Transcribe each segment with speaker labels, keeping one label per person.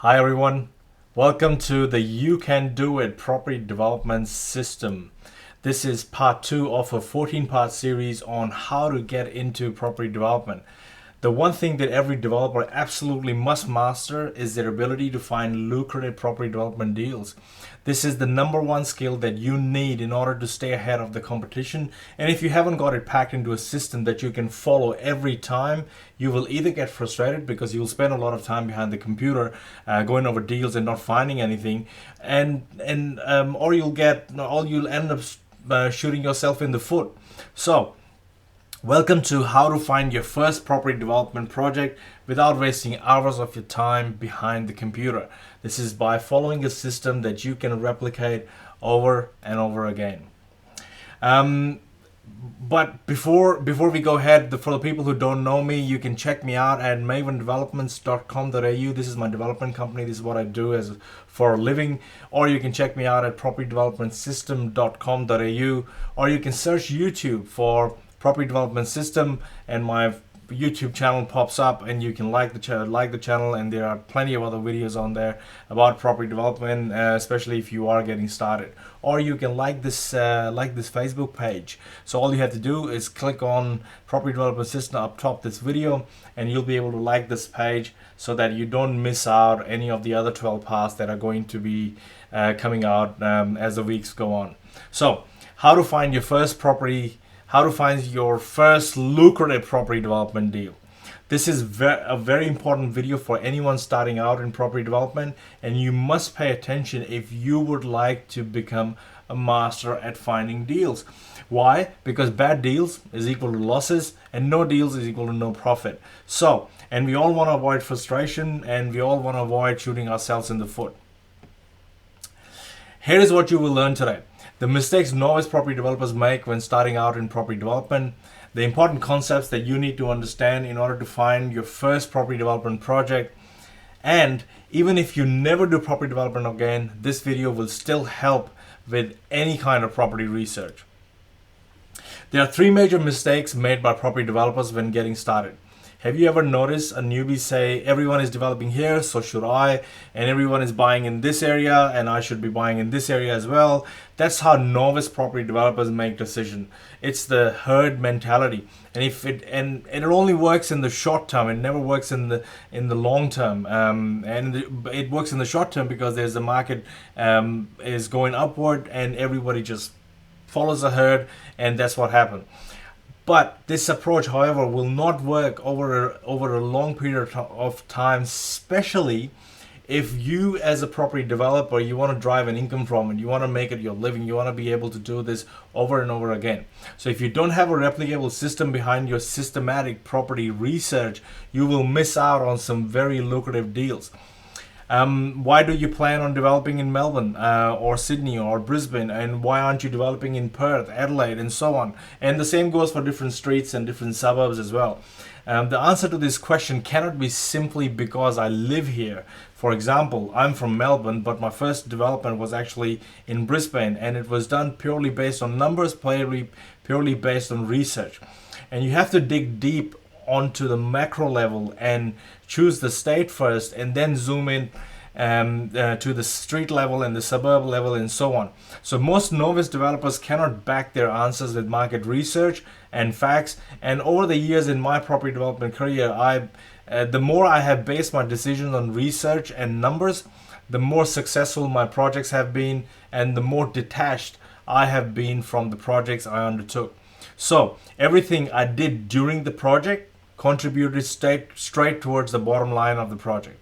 Speaker 1: Hi everyone, welcome to the You Can Do It Property Development System. This is part 2 of a 14-part series on how to get into property development. The one thing that every developer absolutely must master is their ability to find lucrative property development deals. This is the number one skill that you need in order to stay ahead of the competition. And if you haven't got it packed into a system that you can follow every time, you will either get frustrated because you'll spend a lot of time behind the computer going over deals and not finding anything, or you'll end up shooting yourself in the foot. So welcome to how to find your first property development project without wasting hours of your time behind the computer. This is by following a system that you can replicate over and over again. But before we go ahead, for the people who don't know me, you can check me out at mavendevelopments.com.au. This is my development company. This is what I do for a living. Or you can check me out at propertydevelopmentsystem.com.au. Or you can search YouTube for property development system and my YouTube channel pops up, and you can like the channel, and there are plenty of other videos on there about property development, especially if you are getting started. Or you can like this Facebook page. So all you have to do is click on property development system up top this video, and you'll be able to like this page so that you don't miss out any of the other 12 parts that are going to be coming out as the weeks go on. So how to find your first lucrative property development deal. This is a very important video for anyone starting out in property development, and you must pay attention if you would like to become a master at finding deals. Why? Because bad deals is equal to losses, and no deals is equal to no profit. And we all want to avoid frustration, and we all want to avoid shooting ourselves in the foot. Here is what you will learn today. The mistakes novice property developers make when starting out in property development, the important concepts that you need to understand in order to find your first property development project, and even if you never do property development again, this video will still help with any kind of property research. There are 3 major mistakes made by property developers when getting started. Have you ever noticed a newbie say, everyone is developing here, so should I, and everyone is buying in this area, and I should be buying in this area as well? That's how novice property developers make decisions. It's the herd mentality, and it only works in the short term. It never works in the long term, it works in the short term because there's the market is going upward, and everybody just follows the herd, and that's what happened. But this approach, however, will not work over a long period of time, especially if you as a property developer, you want to drive an income from it, you want to make it your living, you want to be able to do this over and over again. So if you don't have a replicable system behind your systematic property research, you will miss out on some very lucrative deals. Why do you plan on developing in Melbourne or Sydney or Brisbane, and why aren't you developing in Perth, Adelaide, and so on? And the same goes for different streets and different suburbs as well. The answer to this question cannot be simply because I live here. For example, I'm from Melbourne, but my first development was actually in Brisbane, and it was done purely based on numbers, purely based on research. And you have to dig deep onto the macro level and choose the state first, and then zoom in to the street level and the suburb level and so on. So most novice developers cannot back their answers with market research and facts. And over the years in my property development career, the more I have based my decisions on research and numbers, the more successful my projects have been, and the more detached I have been from the projects I undertook. So everything I did during the project contributed straight towards the bottom line of the project.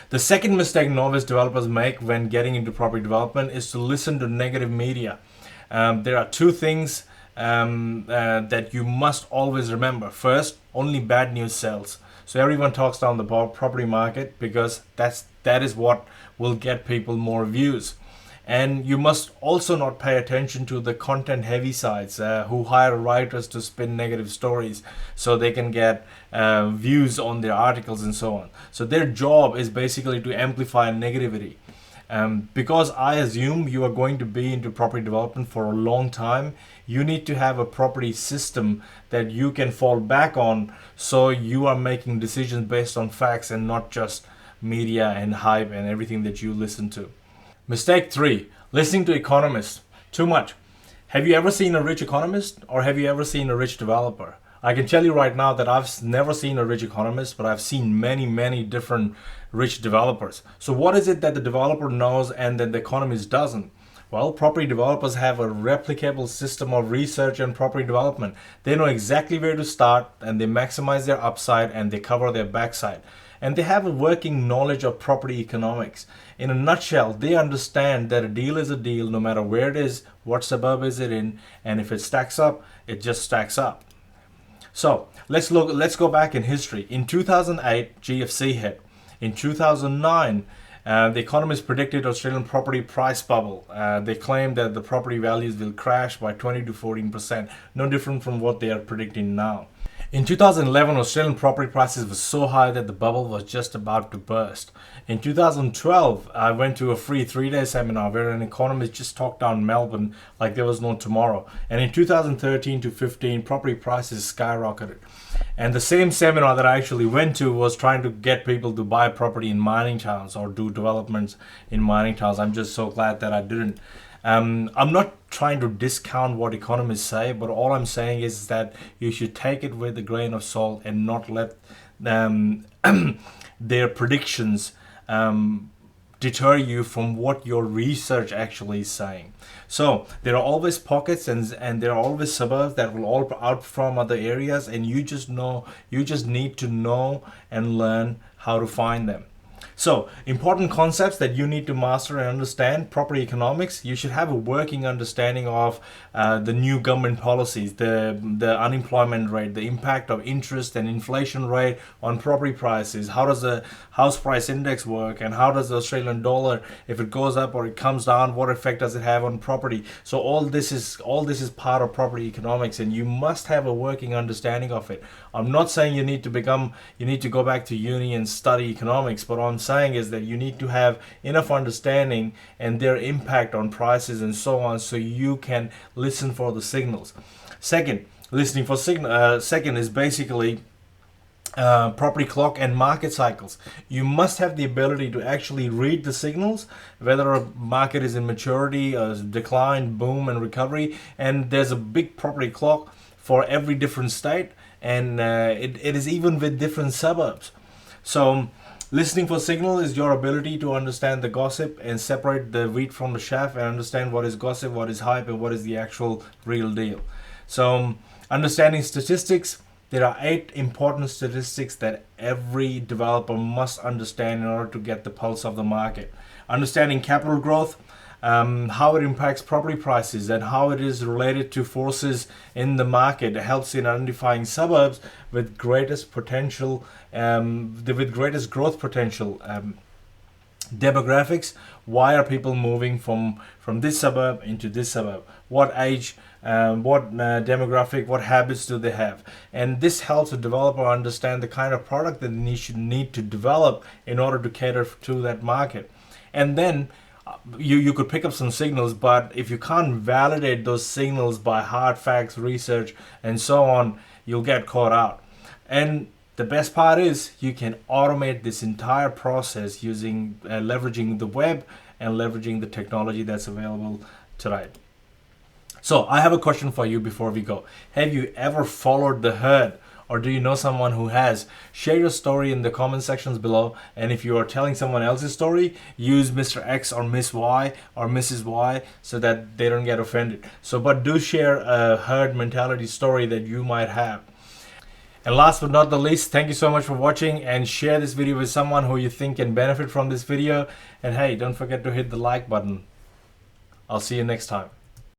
Speaker 1: The second mistake novice developers make when getting into property development is to listen to negative media. There are 2 things that you must always remember. First, only bad news sells. So everyone talks down the property market because that is what will get people more views. And you must also not pay attention to the content heavy sites who hire writers to spin negative stories so they can get views on their articles and so on. So their job is basically to amplify negativity. Because I assume you are going to be into property development for a long time, you need to have a property system that you can fall back on, so you are making decisions based on facts and not just media and hype and everything that you listen to. Mistake 3, listening to economists too much. Have you ever seen a rich economist, or have you ever seen a rich developer? I can tell you right now that I've never seen a rich economist, but I've seen many different rich developers. So what is it that the developer knows and that the economist doesn't? Well, property developers have a replicable system of research and property development. They know exactly where to start, and they maximize their upside and they cover their backside. And they have a working knowledge of property economics. In a nutshell, they understand that a deal is a deal no matter where it is, what suburb is it in, and if it stacks up, it just stacks up. So let's go back in history. In 2008, GFC hit. In 2009, the economists predicted Australian property price bubble. They claimed that the property values will crash by 20 to 14%, no different from what they are predicting now. In 2011, Australian property prices were so high that the bubble was just about to burst. In 2012, I went to a free 3-day seminar where an economist just talked down Melbourne like there was no tomorrow. And in 2013 to 15, property prices skyrocketed. And the same seminar that I actually went to was trying to get people to buy property in mining towns or do developments in mining towns. I'm just so glad that I didn't. I'm not trying to discount what economists say, but all I'm saying is that you should take it with a grain of salt and not let their predictions deter you from what your research actually is saying. So there are always pockets and there are always suburbs that will all outperform other areas, and you just need to know and learn how to find them. So, important concepts that you need to master and understand: property economics. You should have a working understanding of the new government policies, the unemployment rate, the impact of interest and inflation rate on property prices. How does the house price index work, and how does the Australian dollar, if it goes up or it comes down, what effect does it have on property? So all this is part of property economics, and you must have a working understanding of it. I'm not saying you need to go back to uni and study economics, but I'm saying is that you need to have enough understanding and their impact on prices and so on, so you can listen for the signals. Second, listening for second is basically property clock and market cycles. You must have the ability to actually read the signals, whether a market is in maturity, decline, boom, and recovery. And there's a big property clock for every different state, and it is even with different suburbs. So listening for signal is your ability to understand the gossip and separate the wheat from the chaff and understand what is gossip, what is hype, and what is the actual real deal. So understanding statistics. There are 8 important statistics that every developer must understand in order to get the pulse of the market. Understanding capital growth, how it impacts property prices and how it is related to forces in the market. It helps in identifying suburbs with greatest potential, with greatest growth potential. Demographics, why are people moving from this suburb into this suburb? What age, what demographic, what habits do they have? And this helps a developer understand the kind of product that they should need to develop in order to cater to that market. And then you could pick up some signals, but if you can't validate those signals by hard facts, research, and so on, you'll get caught out. And the best part is you can automate this entire process using leveraging the web and leveraging the technology that's available today. So I have a question for you before we go. Have you ever followed the herd, or do you know someone who has? Share your story in the comment sections below, and if you are telling someone else's story, use Mr. X or Miss Y or Mrs. Y so that they don't get offended. But do share a herd mentality story that you might have. And last but not the least, thank you so much for watching, and share this video with someone who you think can benefit from this video. And hey, don't forget to hit the like button. I'll see you next time.